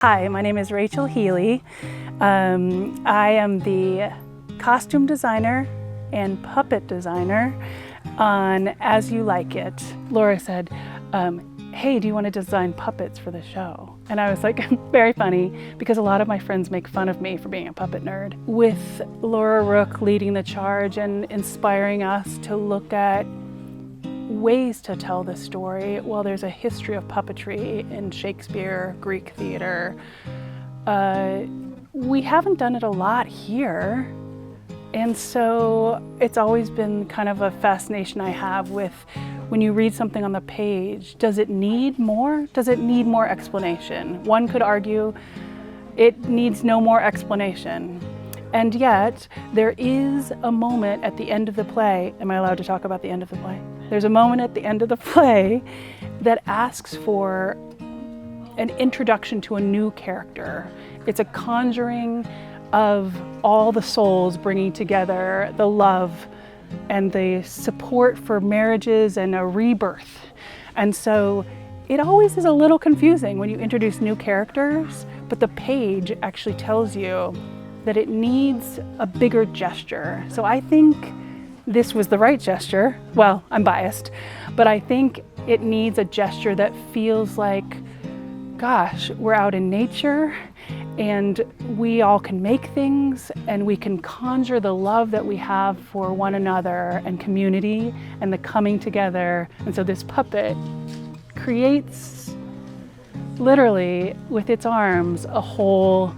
Hi, my name is Rachel Healy. I am the costume designer and puppet designer on As You Like It. Laura said, hey, do you want to design puppets for the show? And I was like, very funny, because a lot of my friends make fun of me for being a puppet nerd. With Laura Rook leading the charge and inspiring us to look at ways to tell the story. Well, there's a history of puppetry in Shakespeare, Greek theater. We haven't done it a lot here. And so it's always been kind of a fascination I have with when you read something on the page, does it need more? Does it need more explanation? One could argue it needs no more explanation. And yet there is a moment at the end of the play. Am I allowed to talk about the end of the play? There's a moment at the end of the play that asks for an introduction to a new character. It's a conjuring of all the souls bringing together the love and the support for marriages and a rebirth. And so it always is a little confusing when you introduce new characters, but the page actually tells you that it needs a bigger gesture. So I think this was the right gesture. Well, I'm biased, but I think it needs a gesture that feels like, gosh, we're out in nature and we all can make things and we can conjure the love that we have for one another and community and the coming together. And so this puppet creates, literally with its arms, a whole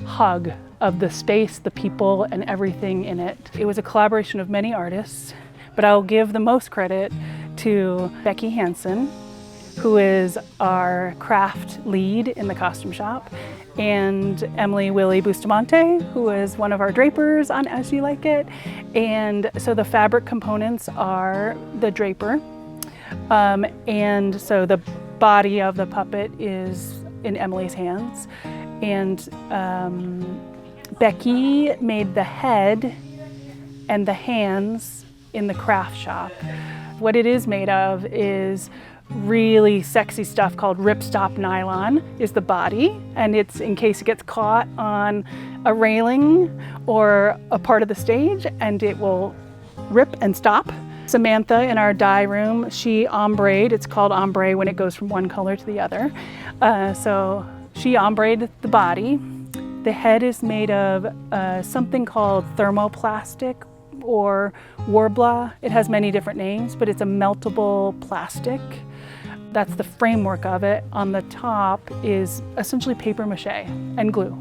hug of the space, the people, and everything in it. It was a collaboration of many artists, but I'll give the most credit to Becca Hansen, who is our craft lead in the costume shop, and Emily Willie Bustamante, who is one of our drapers on As You Like It. And so the fabric components are the draper, and so the body of the puppet is in Emily's hands, and Becky made the head and the hands in the craft shop. What it is made of is really sexy stuff called ripstop nylon is the body, and it's in case it gets caught on a railing or a part of the stage, and it will rip and stop. Samantha in our dye room, she ombre'd. It's called ombre when it goes from one color to the other. So she ombre'd the body. The head is made of something called thermoplastic or warbler. It has many different names, but it's a meltable plastic. That's the framework of it. On the top is essentially paper mache and glue.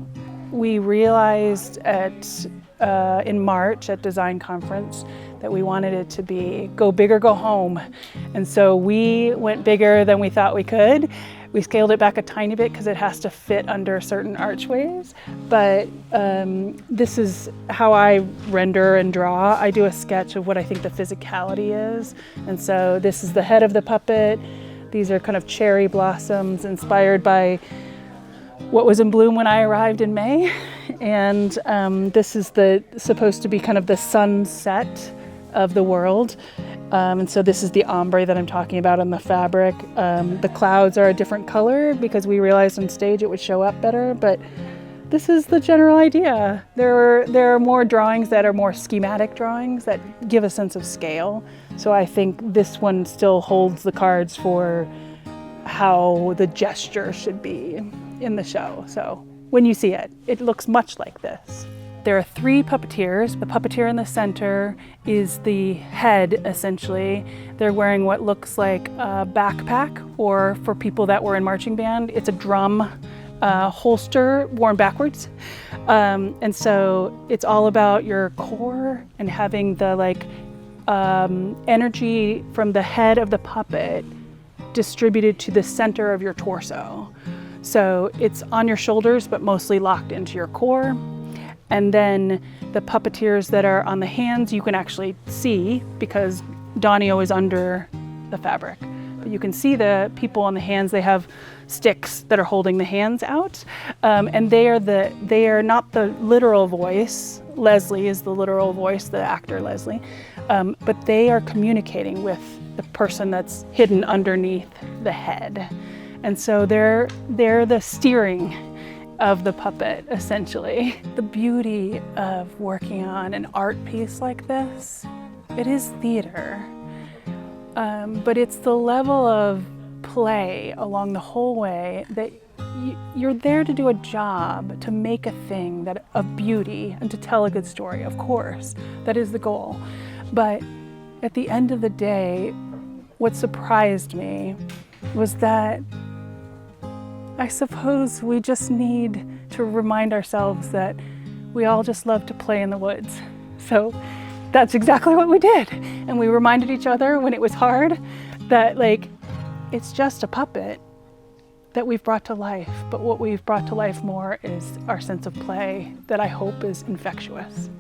We realized in March at Design Conference that we wanted it to be go big or go home. And so we went bigger than we thought we could. We scaled it back a tiny bit because it has to fit under certain archways. But this is how I render and draw. I do a sketch of what I think the physicality is. And so this is the head of the puppet. These are kind of cherry blossoms inspired by what was in bloom when I arrived in May. And this is supposed to be kind of the sunset of the world. And so this is the ombre that I'm talking about on the fabric. The clouds are a different color because we realized on stage it would show up better, but this is the general idea. There are more drawings that are more schematic drawings that give a sense of scale. So I think this one still holds the cards for how the gesture should be in the show. So when you see it, it looks much like this. There are 3 puppeteers. The puppeteer in the center is the head, essentially. They're wearing what looks like a backpack, or for people that were in marching band, it's a drum holster worn backwards. And so it's all about your core and having the energy from the head of the puppet distributed to the center of your torso. So it's on your shoulders, but mostly locked into your core. And then the puppeteers that are on the hands, you can actually see because Donio is under the fabric. But you can see the people on the hands, they have sticks that are holding the hands out. And they are not the literal voice. Leslie is the literal voice, the actor Leslie. But they are communicating with the person that's hidden underneath the head. And so they're the steering of the puppet, essentially. The beauty of working on an art piece like this, it is theater, but it's the level of play along the whole way that you're there to do a job, to make a thing that of beauty and to tell a good story, of course. That is the goal. But at the end of the day, what surprised me was that I suppose we just need to remind ourselves that we all just love to play in the woods. So that's exactly what we did. And we reminded each other when it was hard that, like, it's just a puppet that we've brought to life, but what we've brought to life more is our sense of play that I hope is infectious.